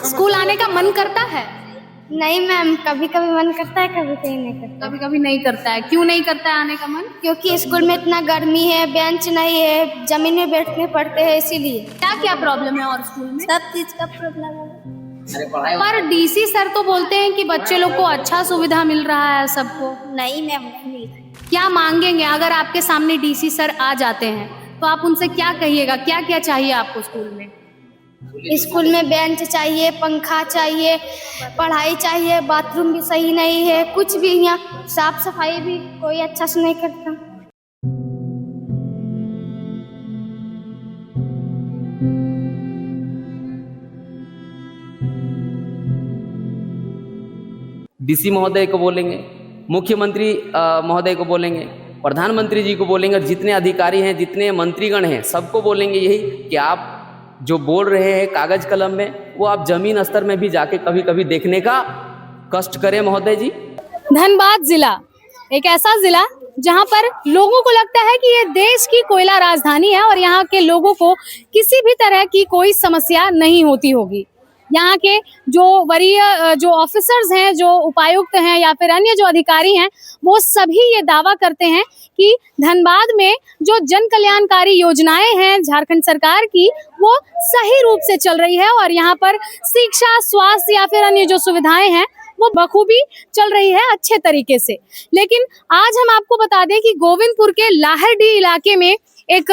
School आने का मन करता है? नहीं मैम, कभी कभी मन करता है, कभी कभी नहीं करता। कभी कभी नहीं करता है। क्यों नहीं करता है आने का मन? क्योंकि स्कूल में इतना गर्मी है, बेंच नहीं है, जमीन में बैठने पड़ते हैं, इसीलिए। क्या क्या प्रॉब्लम है और स्कूल में? सब चीज का प्रॉब्लम है। पर डीसी सर तो बोलते हैं कि बच्चे लोग को अच्छा सुविधा मिल रहा है सबको। नहीं मैम, नहीं मिल रहा। क्या मांगेंगे अगर आपके सामने डीसी सर आ जाते हैं तो आप उनसे क्या कहिएगा? क्या क्या चाहिए आपको स्कूल में? स्कूल में बेंच चाहिए, पंखा चाहिए, पढ़ाई चाहिए, बाथरूम भी सही नहीं है, कुछ भी यहाँ साफ सफाई भी कोई अच्छा से नहीं करता। डीसी महोदय को बोलेंगे, मुख्यमंत्री महोदय को बोलेंगे, प्रधानमंत्री जी को बोलेंगे, और जितने अधिकारी हैं, जितने मंत्रीगण हैं, सबको बोलेंगे यही कि आप जो बोल रहे हैं कागज कलम में, वो आप जमीन स्तर में भी जाके कभी कभी देखने का कष्ट करें महोदय जी। धनबाद जिला एक ऐसा जिला जहां पर लोगों को लगता है कि ये देश की कोयला राजधानी है और यहाँ के लोगों को किसी भी तरह की कोई समस्या नहीं होती होगी। यहाँ के जो वरीय जो ऑफिसर्स हैं, जो उपायुक्त हैं या फिर अन्य जो अधिकारी हैं, वो सभी ये दावा करते हैं कि धनबाद में जो जन कल्याणकारी योजनाएं हैं झारखंड सरकार की, वो सही रूप से चल रही है और यहाँ पर शिक्षा, स्वास्थ्य या फिर अन्य जो सुविधाएं हैं वो बखूबी चल रही है अच्छे तरीके से। लेकिन आज हम आपको बता दें कि गोविंदपुर के लाहरडीह इलाके में एक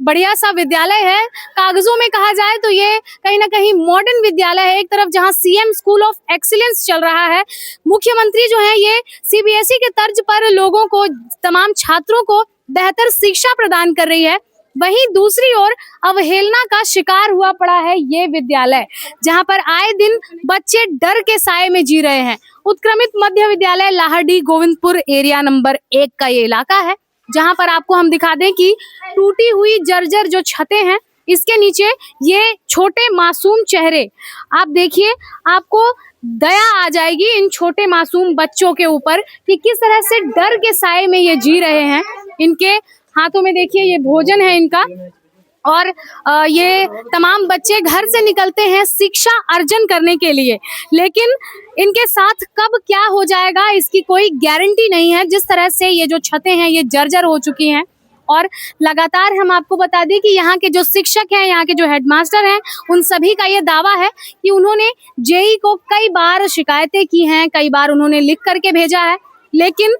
बढ़िया सा विद्यालय है। कागजों में कहा जाए तो ये कहीं ना कहीं मॉडर्न विद्यालय है। एक तरफ जहां सीएम स्कूल ऑफ एक्सीलेंस चल रहा है, मुख्यमंत्री जो है ये सीबीएसई के तर्ज पर लोगों को, तमाम छात्रों को बेहतर शिक्षा प्रदान कर रही है, वहीं दूसरी ओर अवहेलना का शिकार हुआ पड़ा है ये विद्यालय, जहां पर आए दिन बच्चे डर के साए में जी रहे हैं। उत्क्रमित मध्य विद्यालय लाहरडीह गोविंदपुर एरिया नंबर 1 का ये इलाका है, जहां पर आपको हम दिखा दें कि टूटी हुई जर्जर जो छतें हैं, इसके नीचे ये छोटे मासूम चेहरे, आप देखिए, आपको दया आ जाएगी इन छोटे मासूम बच्चों के ऊपर कि किस तरह से डर के साए में ये जी रहे हैं। इनके हाथों में देखिए ये भोजन है इनका, और ये तमाम बच्चे घर से निकलते हैं शिक्षा अर्जन करने के लिए, लेकिन इनके साथ कब क्या हो जाएगा इसकी कोई गारंटी नहीं है। जिस तरह से ये जो छतें हैं ये जर्जर हो चुकी हैं, और लगातार हम आपको बता दें कि यहाँ के जो शिक्षक हैं, यहाँ के जो हेडमास्टर हैं, उन सभी का ये दावा है कि उन्होंने जेई को कई बार शिकायतें की हैं, कई बार उन्होंने लिख करके भेजा है, लेकिन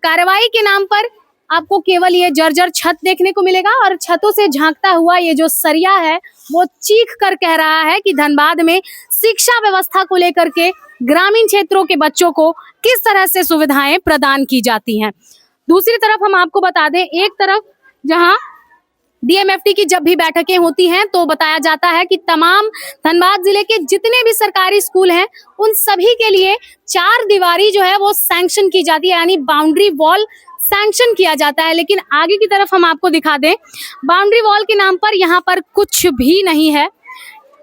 कार्रवाई के नाम पर आपको केवल ये जर्जर छत देखने को मिलेगा। और छतों से झांकता हुआ ये जो सरिया है वो चीख कर कह रहा है कि धनबाद में शिक्षा व्यवस्था को लेकर के ग्रामीण क्षेत्रों के बच्चों को किस तरह से सुविधाएं प्रदान की जाती हैं। दूसरी तरफ हम आपको बता दें, एक तरफ जहां डीएमएफटी की जब भी बैठकें होती हैं तो बताया जाता है कि तमाम धनबाद जिले के जितने भी सरकारी स्कूल हैं उन सभी के लिए 4 दीवारी जो है वो सैंक्शन की जाती है, यानी बाउंड्री वॉल सैंक्शन किया जाता है। लेकिन आगे की तरफ हम आपको दिखा दें, बाउंड्री वॉल के नाम पर यहाँ पर कुछ भी नहीं है।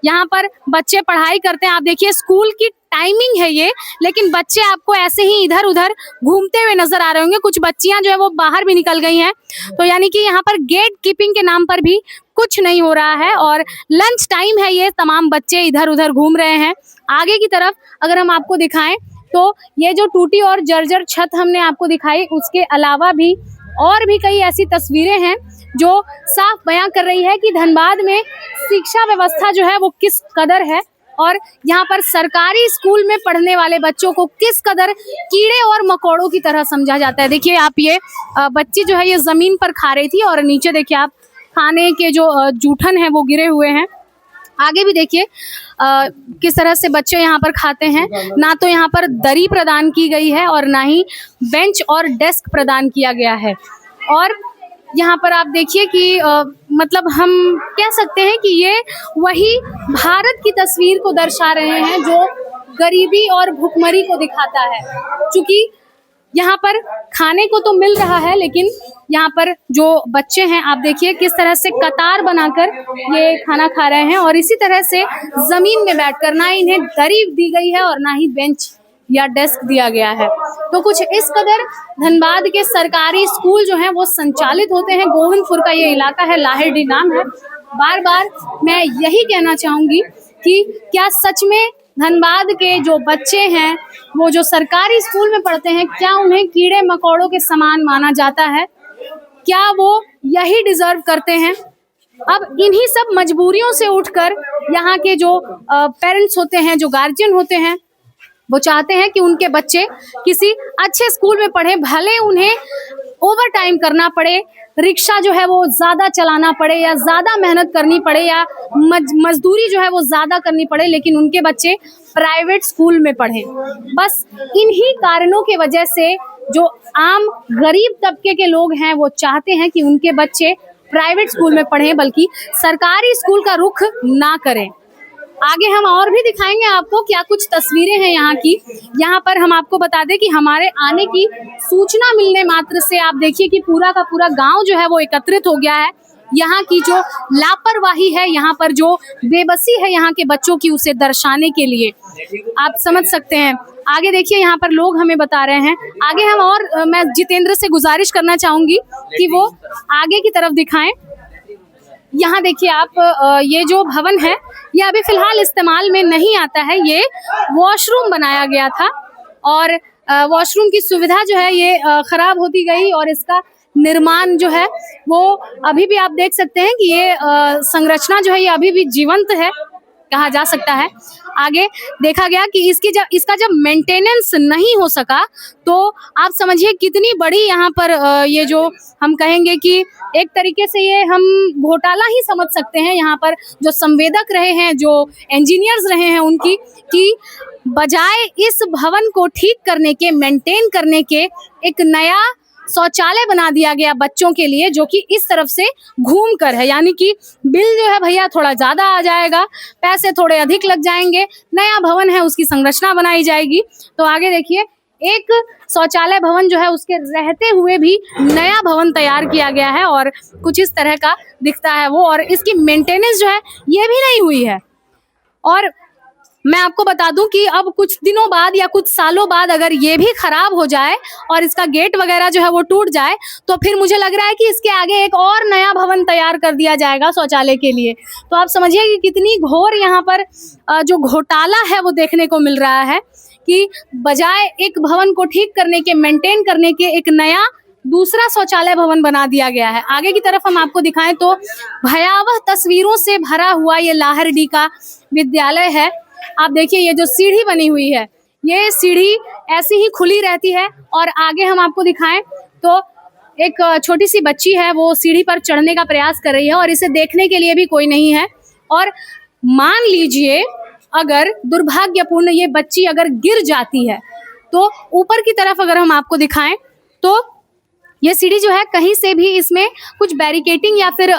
यहाँ पर बच्चे पढ़ाई करते हैं, आप देखिए स्कूल की टाइमिंग है ये, लेकिन बच्चे आपको ऐसे ही इधर उधर घूमते हुए नजर आ रहे होंगे। कुछ बच्चियां जो है वो बाहर भी निकल गई हैं, तो यानी कि यहाँ पर गेट कीपिंग के नाम पर भी कुछ नहीं हो रहा है। और लंच टाइम है, ये तमाम बच्चे इधर उधर घूम रहे हैं। आगे की तरफ अगर हम आपको दिखाएं तो ये जो टूटी और जर्जर छत हमने आपको दिखाई, उसके अलावा भी और भी कई ऐसी तस्वीरें हैं जो साफ बयां कर रही है कि धनबाद में शिक्षा व्यवस्था जो है वो किस कदर है, और यहाँ पर सरकारी स्कूल में पढ़ने वाले बच्चों को किस कदर कीड़े और मकोड़ों की तरह समझा जाता है। देखिए आप, ये बच्ची जो है ये जमीन पर खा रही थी और नीचे देखिए आप खाने के जो जूठन है वो गिरे हुए हैं। आगे भी देखिए किस तरह से बच्चे यहाँ पर खाते हैं। ना तो यहाँ पर दरी प्रदान की गई है और ना ही बेंच और डेस्क प्रदान किया गया है। और यहाँ पर आप देखिए कि मतलब हम कह सकते हैं कि ये वही भारत की तस्वीर को दर्शा रहे हैं जो गरीबी और भुखमरी को दिखाता है। क्योंकि यहाँ पर खाने को तो मिल रहा है, लेकिन यहाँ पर जो बच्चे हैं आप देखिए किस तरह से कतार बनाकर ये खाना खा रहे हैं, और इसी तरह से जमीन में बैठकर, ना इन्हें दरी दी गई है और ना ही बेंच या डेस्क दिया गया है। तो कुछ इस कदर धनबाद के सरकारी स्कूल जो हैं वो संचालित होते हैं। गोविंदपुर का ये इलाका है, लाहरडीह नाम है। बार बार मैं यही कहना चाहूंगी कि क्या सच में धनबाद के जो बच्चे हैं वो जो सरकारी स्कूल में पढ़ते हैं, क्या उन्हें कीड़े मकोड़ों के समान माना जाता है? क्या वो यही डिजर्व करते हैं? अब इन्हीं सब मजबूरियों से उठकर यहाँ के जो पेरेंट्स होते हैं, जो गार्जियन होते हैं, वो चाहते हैं कि उनके बच्चे किसी अच्छे स्कूल में पढ़े, भले उन्हें ओवर टाइम करना पड़े, रिक्शा जो है वो ज़्यादा चलाना पड़े या ज़्यादा मेहनत करनी पड़े या मजदूरी जो है वो ज़्यादा करनी पड़े, लेकिन उनके बच्चे प्राइवेट स्कूल में पढ़ें। बस इन्हीं कारणों के वजह से जो आम गरीब तबके के लोग हैं वो चाहते हैं कि उनके बच्चे प्राइवेट स्कूल में पढ़ें, बल्कि सरकारी स्कूल का रुख ना करें। आगे हम और भी दिखाएंगे आपको क्या कुछ तस्वीरें हैं यहाँ की। यहाँ पर हम आपको बता दें कि हमारे आने की सूचना मिलने मात्र से आप देखिए कि पूरा का पूरा गांव जो है वो एकत्रित हो गया है। यहाँ की जो लापरवाही है, यहाँ पर जो बेबसी है यहाँ के बच्चों की, उसे दर्शाने के लिए आप समझ सकते हैं। आगे देखिए यहाँ पर लोग हमें बता रहे हैं। आगे हम और मैं जितेंद्र से गुजारिश करना चाहूंगी कि वो आगे की तरफ दिखाएं। यहाँ देखिए आप, ये जो भवन है ये अभी फिलहाल इस्तेमाल में नहीं आता है। ये वॉशरूम बनाया गया था और वॉशरूम की सुविधा जो है ये खराब होती गई और इसका निर्माण जो है वो अभी भी आप देख सकते हैं कि ये संरचना जो है ये अभी भी जीवंत है, कहा जा सकता है। आगे देखा गया कि इसका जब मेंटेनेंस नहीं हो सका तो आप समझिए कितनी बड़ी यहाँ पर ये जो हम कहेंगे कि एक तरीके से ये हम घोटाला ही समझ सकते हैं। यहाँ पर जो संवेदक रहे हैं, जो इंजीनियर्स रहे हैं, उनकी कि बजाय इस भवन को ठीक करने के, मेंटेन करने के, एक नया शौचालय बना दिया गया बच्चों के लिए, जो कि इस तरफ से घूम कर है। यानी कि बिल जो है भैया थोड़ा ज़्यादा आ जाएगा, पैसे थोड़े अधिक लग जाएंगे, नया भवन है उसकी संरचना बनाई जाएगी। तो आगे देखिए, एक शौचालय भवन जो है उसके रहते हुए भी नया भवन तैयार किया गया है और कुछ इस तरह का दिखता है वो, और इसकी मेंटेनेंस जो है ये भी नहीं हुई है। और मैं आपको बता दूं कि अब कुछ दिनों बाद या कुछ सालों बाद अगर ये भी खराब हो जाए और इसका गेट वगैरह जो है वो टूट जाए, तो फिर मुझे लग रहा है कि इसके आगे एक और नया भवन तैयार कर दिया जाएगा शौचालय के लिए। तो आप समझिए कि कितनी घोर यहाँ पर जो घोटाला है वो देखने को मिल रहा है कि बजाय एक भवन को ठीक करने के, मेंटेन करने के, एक नया दूसरा शौचालय भवन बना दिया गया है। आगे की तरफ हम आपको दिखाएं तो भयावह तस्वीरों से भरा हुआ ये लाहरडी का विद्यालय है। आप देखिए ये जो सीढ़ी बनी हुई है, ये सीढ़ी ऐसी ही खुली रहती है और आगे हम आपको दिखाएं तो एक छोटी सी बच्ची है, वो सीढ़ी पर चढ़ने का प्रयास कर रही है और इसे देखने के लिए भी कोई नहीं है। और मान लीजिए अगर दुर्भाग्यपूर्ण ये बच्ची अगर गिर जाती है तो ऊपर की तरफ अगर हम आपको दिखाएं तो ये सीढ़ी जो है कहीं से भी इसमें कुछ बैरिकेटिंग या फिर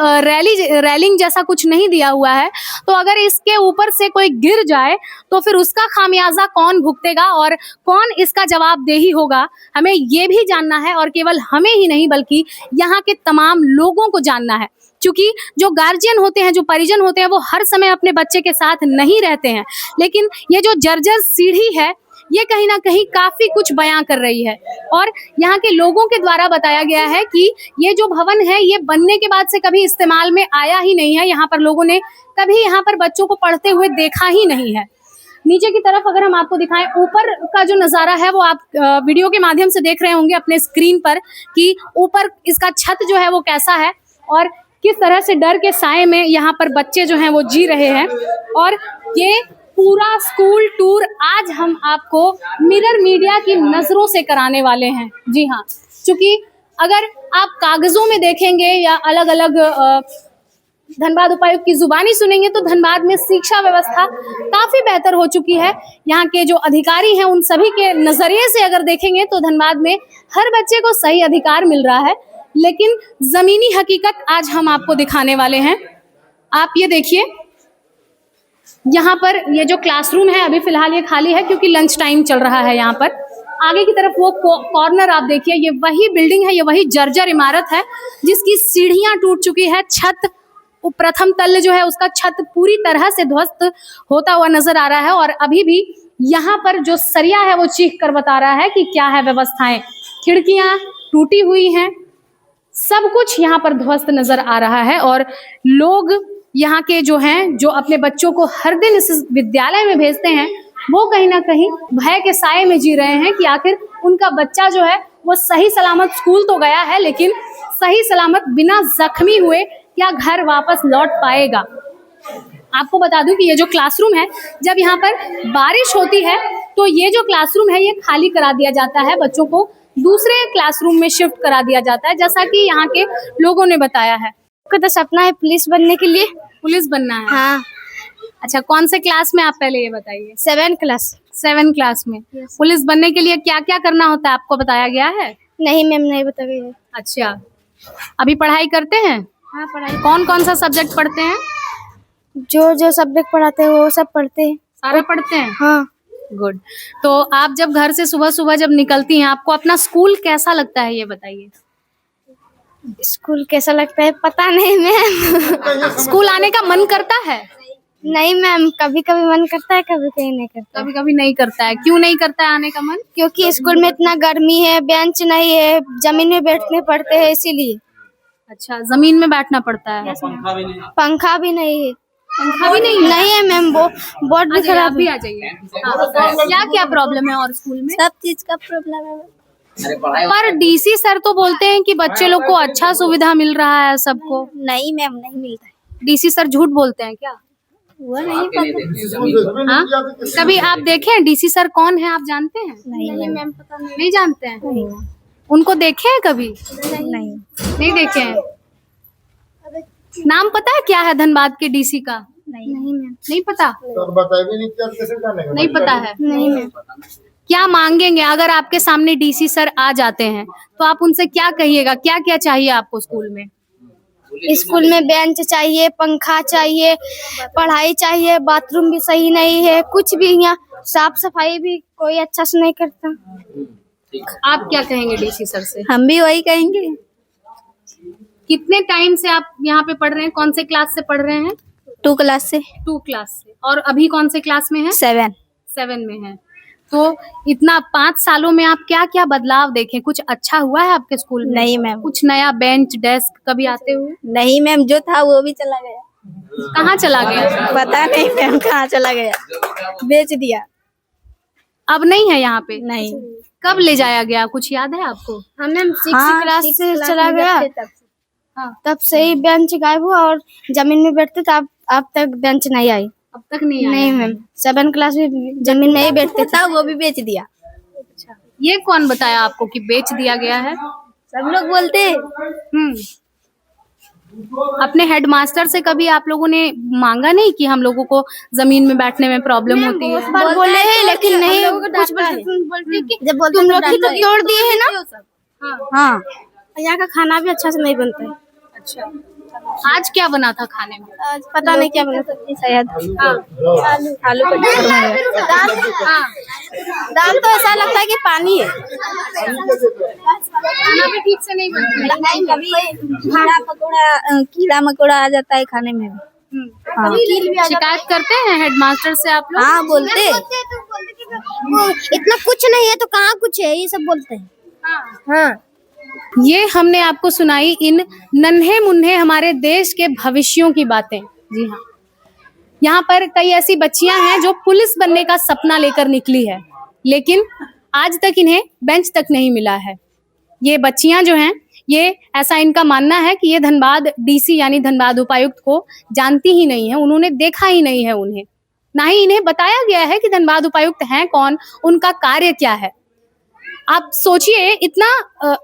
रेलिंग जैसा कुछ नहीं दिया हुआ है। तो अगर इसके ऊपर से कोई गिर जाए तो फिर उसका खामियाजा कौन भुगतेगा और कौन इसका जवाबदेही होगा, हमें ये भी जानना है। और केवल हमें ही नहीं बल्कि यहाँ के तमाम लोगों को जानना है, क्योंकि जो गार्जियन होते हैं, जो परिजन होते हैं, वो हर समय अपने बच्चे के साथ नहीं रहते हैं। लेकिन ये जो जर्जर सीढ़ी है ये कहीं ना कहीं काफी कुछ बयां कर रही है और यहाँ के लोगों के द्वारा बताया गया है कि ये जो भवन है ये बनने के बाद से कभी इस्तेमाल में आया ही नहीं है। यहाँ पर लोगों ने कभी यहाँ पर बच्चों को पढ़ते हुए देखा ही नहीं है। नीचे की तरफ अगर हम आपको दिखाएं, ऊपर का जो नज़ारा है वो आप वीडियो के माध्यम से देख रहे होंगे अपने स्क्रीन पर कि ऊपर इसका छत जो है वो कैसा है और किस तरह से डर के साए में यहाँ पर बच्चे जो हैं वो जी रहे हैं। और ये पूरा स्कूल टूर आज हम आपको मिरर मीडिया की नज़रों से कराने वाले हैं। जी हाँ, क्योंकि अगर आप कागज़ों में देखेंगे या अलग अलग धनबाद उपायुक्त की जुबानी सुनेंगे तो धनबाद में शिक्षा व्यवस्था काफ़ी बेहतर हो चुकी है। यहाँ के जो अधिकारी हैं उन सभी के नज़रिए से अगर देखेंगे तो धनबाद में हर बच्चे को सही अधिकार मिल रहा है। लेकिन ज़मीनी हकीकत आज हम आपको दिखाने वाले हैं। आप ये देखिए, यहाँ पर ये जो क्लासरूम है अभी फ़िलहाल ये खाली है क्योंकि लंच टाइम चल रहा है यहाँ पर। आगे की तरफ वो कॉर्नर आप देखिए, ये वही बिल्डिंग है, ये वही जर्जर इमारत है जिसकी सीढ़ियाँ टूट चुकी है। छत, प्रथम तल जो है उसका छत पूरी तरह से ध्वस्त होता हुआ नजर आ रहा है और अभी भी यहाँ पर जो सरिया है वो चीख कर बता रहा है कि क्या है व्यवस्थाएं। खिड़कियाँ टूटी हुई हैं, सब कुछ यहाँ पर ध्वस्त नजर आ रहा है। और लोग यहाँ के जो हैं, जो अपने बच्चों को हर दिन इस विद्यालय में भेजते हैं, वो कहीं ना कहीं भय के साए में जी रहे हैं कि आखिर उनका बच्चा जो है वो सही सलामत स्कूल तो गया है, लेकिन सही सलामत बिना जख्मी हुए क्या घर वापस लौट पाएगा। आपको बता दूं कि ये जो क्लासरूम है, जब यहाँ पर बारिश होती है तो ये जो क्लासरूम है ये खाली करा दिया जाता है, बच्चों को दूसरे क्लासरूम में शिफ्ट करा दिया जाता है, जैसा कि यहाँ के लोगों ने बताया है। आपका तो सपना है पुलिस बनने के लिए। पुलिस बनना है? हाँ। अच्छा, कौन से क्लास में आप पहले ये बताइए? 7 क्लास। 7 क्लास में। पुलिस बनने के लिए क्या क्या करना होता है आपको बताया गया है? नहीं मैम, नहीं बताइए। अच्छा, अभी पढ़ाई करते हैं? हाँ, पढ़ाई। कौन कौन सा सब्जेक्ट पढ़ते हैं? जो जो सब्जेक्ट पढ़ाते हैं वो सब पढ़ते हैं। सारा पढ़ते हैं? हाँ। गुड। तो आप जब घर से सुबह सुबह जब निकलती हैं, आपको अपना स्कूल कैसा लगता है ये बताइए? स्कूल कैसा लगता है पता नहीं मैम। स्कूल आने का मन करता है? नहीं मैम, कभी कभी मन करता है, कभी कभी नहीं करता। कभी कभी नहीं करता है। क्यों नहीं करता है आने का मन? क्योंकि स्कूल में इतना गर्मी है, बेंच नहीं है, जमीन में बैठने पड़ते हैं इसीलिए। अच्छा, जमीन में बैठना पड़ता है। पंखा भी नहीं है। पंखा भी नहीं है मैम, वो बोर्ड भी खराब भी आ जाइए। क्या क्या प्रॉब्लम है और स्कूल में? सब चीज का प्रॉब्लम है। पर डीसी सर तो बोलते हैं कि बच्चे लोग को अच्छा सुविधा मिल रहा है सबको। नहीं मैम, नहीं मिलता है। डीसी सर झूठ बोलते हैं क्या? वो नहीं पता। हाँ? कभी आप देखे हैं डीसी सर कौन है, आप जानते हैं? नहीं मैम, पता नहीं। नहीं जानते हैं? नहीं। उनको देखे हैं कभी? नहीं देखे हैं। नाम पता है क्या है धनबाद के डीसी का? नहीं मैम, नहीं पता? नहीं पता है? नहीं मैम। क्या मांगेंगे अगर आपके सामने डीसी सर आ जाते हैं तो आप उनसे क्या कहिएगा? क्या क्या चाहिए आपको स्कूल में? स्कूल में बेंच चाहिए, पंखा चाहिए, पढ़ाई चाहिए, बाथरूम भी सही नहीं है, कुछ भी यहाँ साफ सफाई भी कोई अच्छा से नहीं करता। आप क्या कहेंगे डीसी सर से? हम भी वही कहेंगे। कितने टाइम से आप यहाँ पे पढ़ रहे हैं? कौन से क्लास से पढ़ रहे हैं? 2 क्लास से। 2 क्लास से। और अभी कौन से क्लास में है? 7 में है। तो इतना 5 सालों में आप क्या क्या बदलाव देखें? कुछ अच्छा हुआ है आपके स्कूल में? नहीं मैम। कुछ नया बेंच डेस्क कभी आते हुए? नहीं मैम, जो था वो भी चला गया। कहाँ चला गया? पता नहीं मैम, कहाँ चला गया, बेच दिया। अब नहीं है यहाँ पे? नहीं। कब ले जाया गया, कुछ याद है आपको? हाँ मैम, 6 क्लास से चला गया। तब से ही बेंच गायब हुआ और जमीन में बैठते थे, अब तक बेंच नहीं आई। अब तक नहीं आया? नहीं मैम, 7 क्लास में जमीन में ही बैठते था, वो भी बेच दिया। ये कौन बताया आपको कि बेच दिया गया है? सब लोग बोलते। अपने हेडमास्टर से कभी आप लोगों ने मांगा नहीं कि हम लोगों को जमीन में बैठने में प्रॉब्लम होती है? बोले हैं लेकिन नहीं, कुछ बोलते कि तुम लोग ही तो तोड़ दिए है ना। हाँ, यहाँ का खाना भी अच्छा से नहीं बनता है। अच्छा, आज क्या बना था खाने में? आज पता नहीं क्या बना था, शायद आलू दाल तो ऐसा लगता है कि पानी है। खाना भी ठीक से नहीं बनता है? नहीं, कभी कीड़ा मकोड़ा आ जाता है खाने में। हाँ। शिकायत करते हैं हेडमास्टर से आप लोग? हाँ, बोलते इतना कुछ नहीं है तो कहाँ कुछ है, ये सब बोलते हैं। हाँ। ये हमने आपको सुनाई इन नन्हे मुन्ने हमारे देश के भविष्यों की बातें। जी हाँ, यहाँ पर कई ऐसी बच्चियां हैं जो पुलिस बनने का सपना लेकर निकली है, लेकिन आज तक इन्हें बेंच तक नहीं मिला है। ये बच्चियां जो हैं, ये ऐसा इनका मानना है कि ये धनबाद डीसी यानी धनबाद उपायुक्त को जानती ही नहीं है, उन्होंने देखा ही नहीं है उन्हें, ना ही इन्हें बताया गया है कि धनबाद उपायुक्त हैं कौन, उनका कार्य क्या है। आप सोचिए, इतना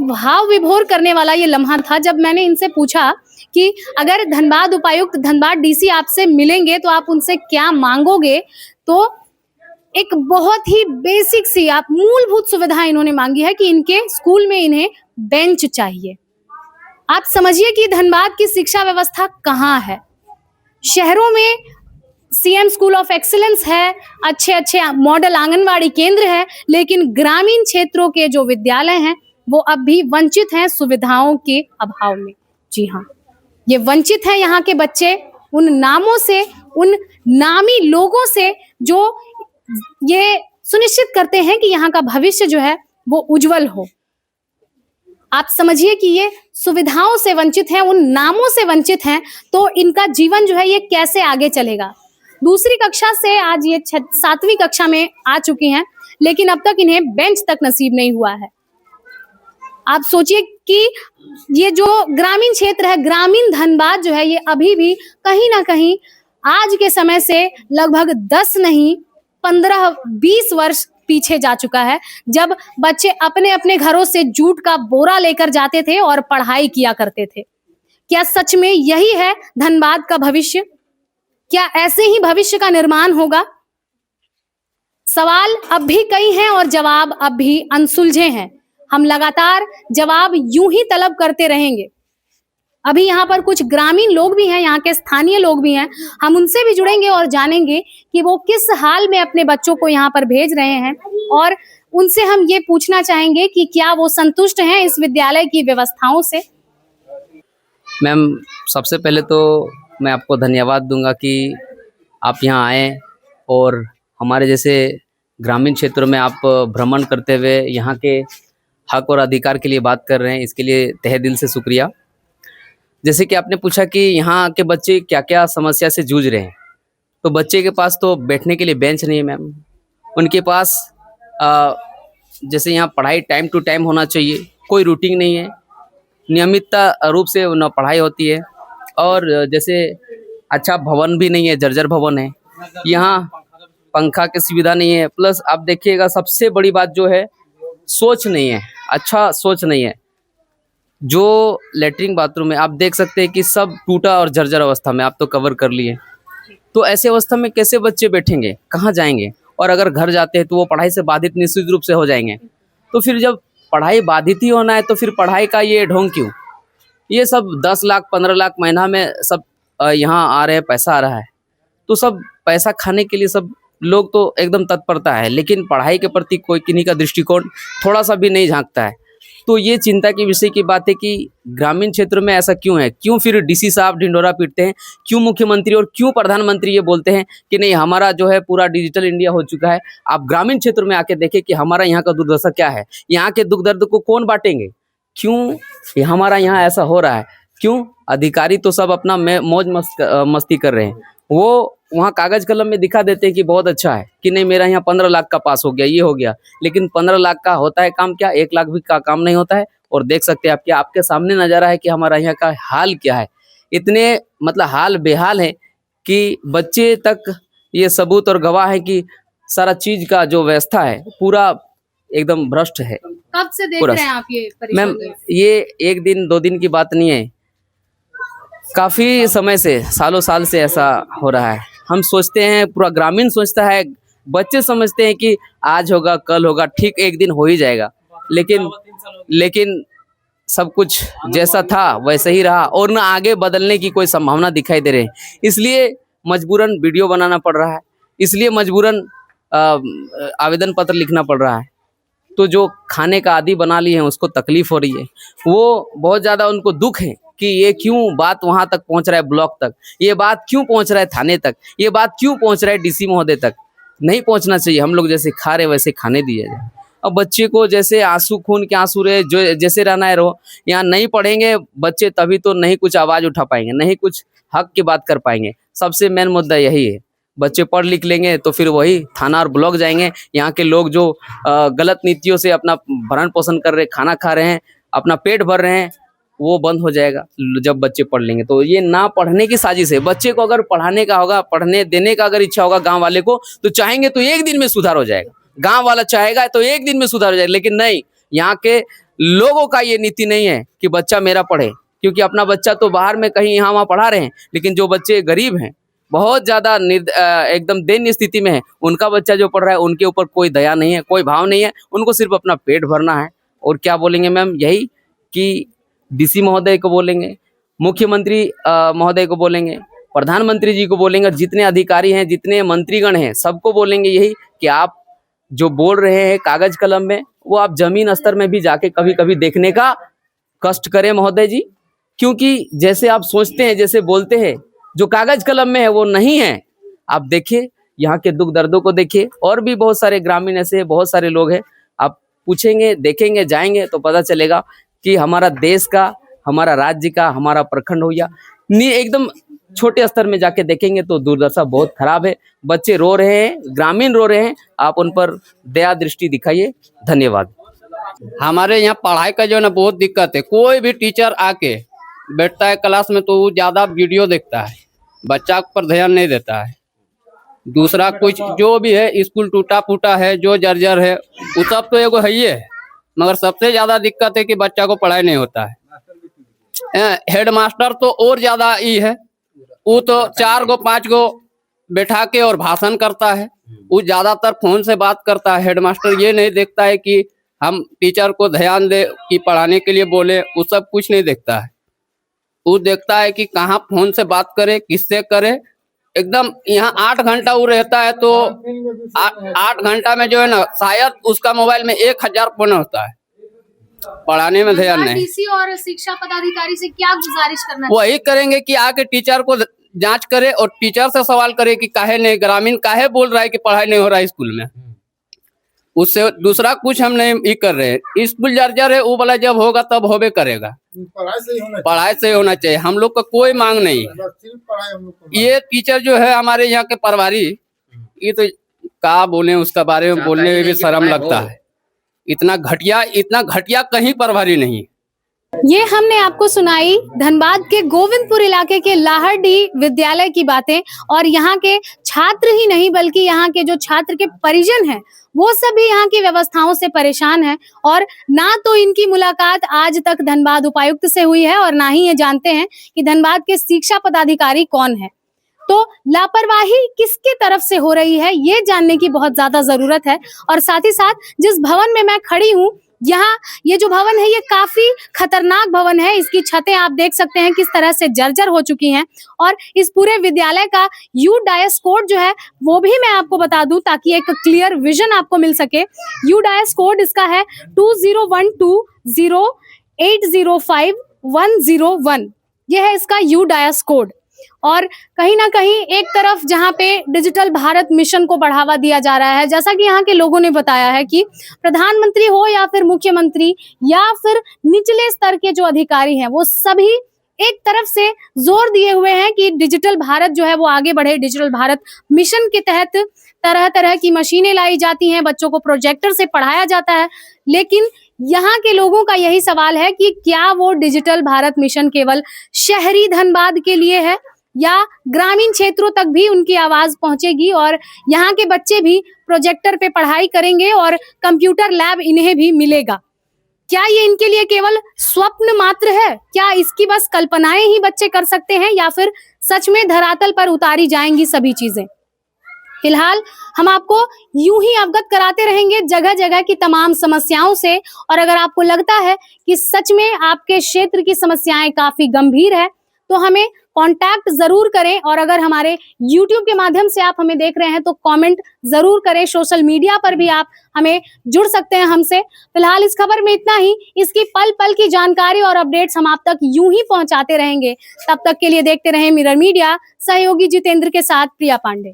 भाव विभोर करने वाला ये लम्हा था जब मैंने इनसे पूछा कि अगर धनबाद उपायुक्त, धनबाद डीसी आपसे मिलेंगे तो आप उनसे क्या मांगोगे, तो एक बहुत ही बेसिक सी आप मूलभूत सुविधा इन्होंने मांगी है कि इनके स्कूल में इन्हें बेंच चाहिए। आप समझिए कि धनबाद की शिक्षा व्यवस्था कहाँ है। शहरों में सीएम स्कूल ऑफ एक्सीलेंस है, अच्छे अच्छे मॉडल आंगनवाड़ी केंद्र है, लेकिन ग्रामीण क्षेत्रों के जो विद्यालय हैं वो अब भी वंचित हैं सुविधाओं के अभाव में। जी हाँ, ये वंचित हैं यहाँ के बच्चे उन नामों से, उन नामी लोगों से जो ये सुनिश्चित करते हैं कि यहाँ का भविष्य जो है वो उज्जवल हो। आप समझिए कि ये सुविधाओं से वंचित हैं, उन नामों से वंचित हैं, तो इनका जीवन जो है ये कैसे आगे चलेगा। दूसरी कक्षा से आज ये 7वीं कक्षा में आ चुकी हैं, लेकिन अब तक इन्हें बेंच तक नसीब नहीं हुआ है। आप सोचिए कि ये जो ग्रामीण क्षेत्र है, ग्रामीण धनबाद जो है, ये अभी भी कहीं ना कहीं आज के समय से लगभग 10 नहीं 15-20 वर्ष पीछे जा चुका है, जब बच्चे अपने अपने घरों से जूट का बोरा लेकर जाते थे और पढ़ाई किया करते थे। क्या सच में यही है धनबाद का भविष्य? क्या ऐसे ही भविष्य का निर्माण होगा? सवाल अब भी कई हैं और जवाब अब भी अनसुलझे हैं। हम लगातार जवाब यूं ही तलब करते रहेंगे। अभी यहाँ पर कुछ ग्रामीण लोग भी हैं, यहाँ के स्थानीय लोग भी हैं, हम उनसे भी जुड़ेंगे और जानेंगे कि वो किस हाल में अपने बच्चों को यहाँ पर भेज रहे हैं, और उनसे हम ये पूछना चाहेंगे कि क्या वो संतुष्ट हैं इस विद्यालय की व्यवस्थाओं से। मैम, सबसे पहले तो मैं आपको धन्यवाद दूंगा कि आप यहाँ आए और हमारे जैसे ग्रामीण क्षेत्रों में आप भ्रमण करते हुए यहाँ के हक और अधिकार के लिए बात कर रहे हैं। इसके लिए तहे दिल से शुक्रिया। जैसे कि आपने पूछा कि यहाँ के बच्चे क्या क्या समस्या से जूझ रहे हैं, तो बच्चे के पास तो बैठने के लिए बेंच नहीं है मैम। उनके पास जैसे यहाँ पढ़ाई टाइम टू टाइम होना चाहिए, कोई रूटीन नहीं है, नियमितता रूप से न पढ़ाई होती है, और जैसे अच्छा भवन भी नहीं है, जर्जर भवन है, यहाँ पंखा की सुविधा नहीं है। प्लस आप देखिएगा सबसे बड़ी बात जो है, सोच नहीं है, अच्छा सोच नहीं है। जो लेटरिन बाथरूम है आप देख सकते हैं कि सब टूटा और जर्जर अवस्था में, आप तो कवर कर लिए। तो ऐसे अवस्था में कैसे बच्चे बैठेंगे, कहाँ जाएंगे? और अगर घर जाते हैं तो वो पढ़ाई से बाधित निश्चित रूप से हो जाएंगे। तो फिर जब पढ़ाई बाधित ही होना है तो फिर पढ़ाई का ये ढोंग क्यों? ये सब 10 लाख 15 लाख महीना में सब यहाँ आ रहे हैं, पैसा आ रहा है, तो सब पैसा खाने के लिए सब लोग तो एकदम तत्परता है, लेकिन पढ़ाई के प्रति कोई किन्हीं का दृष्टिकोण थोड़ा सा भी नहीं झांकता है। तो ये चिंता की विषय की बात है कि ग्रामीण क्षेत्र में ऐसा क्यों है? क्यों फिर डीसी साहब ढिंढोरा पीटते हैं? क्यों मुख्यमंत्री और क्यों प्रधानमंत्री ये बोलते हैं कि नहीं हमारा जो है पूरा डिजिटल इंडिया हो चुका है? आप ग्रामीण क्षेत्र में आके देखें कि हमारा यहाँ का दुर्दशा क्या है, यहाँ के दुख दर्द को कौन बांटेंगे? क्यों ये हमारा यहाँ ऐसा हो रहा है? क्यों? अधिकारी तो सब अपना मौज मस्ती कर रहे हैं, वो वहाँ कागज कलम में दिखा देते हैं कि बहुत अच्छा है, कि नहीं मेरा यहाँ 15 लाख का पास हो गया, ये हो गया, लेकिन 15 लाख का होता है काम क्या? 1 लाख भी का काम नहीं होता है। और देख सकते हैं आपके सामने नज़ारा है कि हमारा यहाँ का हाल क्या है। इतने मतलब हाल बेहाल है कि बच्चे तक ये सबूत और गवाह है कि सारा चीज़ का जो व्यवस्था है पूरा एकदम भ्रष्ट है। कब से देख रहे हैं आप ये मैम, ये 1 दिन 2 दिन की बात नहीं है, काफ़ी समय से, सालों साल से ऐसा हो रहा है। हम सोचते हैं, पूरा ग्रामीण सोचता है, बच्चे समझते हैं कि आज होगा कल होगा, ठीक एक दिन हो ही जाएगा, लेकिन सब कुछ जैसा था वैसे ही रहा और ना आगे बदलने की कोई संभावना दिखाई दे रही है। इसलिए मजबूरन वीडियो बनाना पड़ रहा है, इसलिए मजबूरन आवेदन पत्र लिखना पड़ रहा है। तो जो खाने का आदी बना लिए हैं उसको तकलीफ हो रही है, वो बहुत ज़्यादा उनको दुख है कि ये क्यों बात वहाँ तक पहुँच रहा है, ब्लॉक तक, ये बात क्यों पहुँच रहा है थाने तक, ये बात क्यों पहुँच रहा है डीसी महोदय तक। नहीं पहुँचना चाहिए, हम लोग जैसे खा रहे वैसे खाने दिया जाए। अब बच्चे को जैसे आंसू खून के आंसू रहे, जो जैसे रहना है रहो। यहाँ नहीं पढ़ेंगे बच्चे तभी तो नहीं कुछ आवाज़ उठा पाएंगे, नहीं कुछ हक की बात कर पाएंगे। सबसे मेन मुद्दा यही है। बच्चे पढ़ लिख लेंगे तो फिर वही थाना और ब्लॉक जाएंगे। यहाँ के लोग जो गलत नीतियों से अपना भरण पोषण कर रहे, खाना खा रहे हैं, अपना पेट भर रहे हैं, वो बंद हो जाएगा जब बच्चे पढ़ लेंगे। तो ये ना पढ़ने की साजिश है। बच्चे को अगर पढ़ाने का होगा, पढ़ने देने का अगर इच्छा होगा गांव वाले को, तो चाहेंगे तो 1 दिन में सुधार हो जाएगा। गांव वाला चाहेगा तो 1 दिन में सुधार हो जाएगा, लेकिन नहीं, यहाँ के लोगों का ये नीति नहीं है कि बच्चा मेरा पढ़े, क्योंकि अपना बच्चा तो बाहर में कहीं यहाँ वहाँ पढ़ा रहे हैं, लेकिन जो बच्चे गरीब हैं, बहुत ज़्यादा एकदम दयनीय स्थिति में है, उनका बच्चा जो पढ़ रहा है उनके ऊपर कोई दया नहीं है, कोई भाव नहीं है, उनको सिर्फ अपना पेट भरना है। और क्या बोलेंगे मैम? यही कि डीसी महोदय को बोलेंगे, मुख्यमंत्री महोदय को बोलेंगे, प्रधानमंत्री जी को बोलेंगे, जितने अधिकारी हैं, जितने मंत्रीगण हैं, सबको बोलेंगे यही कि आप जो बोल रहे हैं कागज कलम में, वो आप जमीन स्तर में भी जाके कभी कभी देखने का कष्ट करें महोदय जी। क्योंकि जैसे आप सोचते हैं, जैसे बोलते हैं, जो कागज कलम में है वो नहीं है। आप देखिए यहाँ के दुख दर्दों को देखिए। और भी बहुत सारे ग्रामीण ऐसे बहुत सारे लोग हैं, आप पूछेंगे, देखेंगे, जाएंगे तो पता चलेगा कि हमारा देश का, हमारा राज्य का, हमारा प्रखंड हो या एकदम छोटे स्तर में जाके देखेंगे तो दुर्दशा बहुत खराब है। बच्चे रो रहे हैं, ग्रामीण रो रहे हैं, आप उन पर दया दृष्टि दिखाइए। धन्यवाद। हमारे यहाँ पढ़ाई का जो है ना बहुत दिक्कत है। कोई भी टीचर आके बैठता है क्लास में तो वो ज्यादा वीडियो देखता है, बच्चा पर ध्यान नहीं देता है। दूसरा कुछ जो भी है, स्कूल टूटा फूटा है, जो जर्जर है, वो सब तो एगो है ही है, मगर सबसे ज्यादा दिक्कत है कि बच्चा को पढ़ाई नहीं होता है। हेड मास्टर तो और ज्यादा ही है, वो तो 4 गो 5 गो बैठा के और भाषण करता है। वो ज्यादातर फोन से बात करता है। हेड मास्टर ये नहीं देखता है कि हम टीचर को ध्यान दे कि पढ़ाने के लिए बोले, वो सब कुछ नहीं देखता है। वो देखता है कि कहाँ फोन से बात करे, किससे करे। एकदम यहाँ 8 घंटा वो रहता है तो 8 घंटा में जो है ना शायद उसका मोबाइल में 1000 फोन होता है। पढ़ाने में ध्यान नहीं। डीसी और शिक्षा पदाधिकारी से क्या गुजारिश करना वही करेंगे कि आके टीचर को जांच करे और टीचर से सवाल करे कि काहे नहीं, ग्रामीण काहे बोल रहा है कि पढ़ाई नहीं हो रहा है स्कूल में। उससे दूसरा कुछ हम नहीं ही कर रहे हैं। स्कूल जर्जर है, वो वाला जब होगा तब होबे करेगा। पढ़ाई से होना चाहिए, हम लोग का कोई मांग नहीं है। ये टीचर जो है हमारे यहाँ के प्रभारी, ये तो क्या बोले उसका बारे में बोलने में भी शर्म लगता है। इतना घटिया कहीं प्रभारी नहीं। ये हमने आपको सुनाई धनबाद के गोविंदपुर इलाके के लाहरडी विद्यालय की बातें, और यहाँ के छात्र ही नहीं बल्कि यहाँ के जो छात्र के परिजन हैं वो सभी यहाँ की व्यवस्थाओं से परेशान हैं। और ना तो इनकी मुलाकात आज तक धनबाद उपायुक्त से हुई है और ना ही ये जानते हैं कि धनबाद के शिक्षा पदाधिकारी कौन है। तो लापरवाही किसके तरफ से हो रही है ये जानने की बहुत ज्यादा जरूरत है। और साथ ही साथ जिस भवन में मैं खड़ी हूँ, यहाँ ये जो भवन है ये काफी खतरनाक भवन है। इसकी छतें आप देख सकते हैं किस तरह से जर्जर हो चुकी हैं। और इस पूरे विद्यालय का यूडायस कोड जो है वो भी मैं आपको बता दूं ताकि एक क्लियर विजन आपको मिल सके। यूडायस कोड इसका है 20120805-101। यह है इसका यूडायस कोड। और कहीं ना कहीं एक तरफ जहां पे डिजिटल भारत मिशन को बढ़ावा दिया जा रहा है, जैसा कि यहाँ के लोगों ने बताया है कि प्रधानमंत्री हो या फिर मुख्यमंत्री या फिर निचले स्तर के जो अधिकारी हैं वो सभी एक तरफ से जोर दिए हुए हैं कि डिजिटल भारत जो है वो आगे बढ़े। डिजिटल भारत मिशन के तहत तरह तरह की मशीनें लाई जाती हैं, बच्चों को प्रोजेक्टर से पढ़ाया जाता है। लेकिन यहाँ के लोगों का यही सवाल है कि क्या वो डिजिटल भारत मिशन केवल शहरी धनबाद के लिए है या ग्रामीण क्षेत्रों तक भी उनकी आवाज पहुंचेगी और यहाँ के बच्चे भी प्रोजेक्टर पे पढ़ाई करेंगे और कंप्यूटर लैब इन्हें भी मिलेगा। क्या ये इनके लिए केवल स्वप्न मात्र है? क्या इसकी बस कल्पनाएं ही बच्चे कर सकते हैं या फिर सच में धरातल पर उतारी जाएंगी सभी चीजें? फिलहाल हम आपको यूं ही अवगत कराते रहेंगे जगह जगह की तमाम समस्याओं से। और अगर आपको लगता है कि सच में आपके क्षेत्र की समस्याएं काफी गंभीर है तो हमें कांटेक्ट जरूर करें। और अगर हमारे YouTube के माध्यम से आप हमें देख रहे हैं तो कमेंट जरूर करें। सोशल मीडिया पर भी आप हमें जुड़ सकते हैं हमसे। फिलहाल इस खबर में इतना ही। इसकी पल पल की जानकारी और अपडेट्स हम आप तक यूं ही पहुंचाते रहेंगे। तब तक के लिए देखते रहें मिरर मीडिया। सहयोगी जितेंद्र के साथ प्रिया पांडे।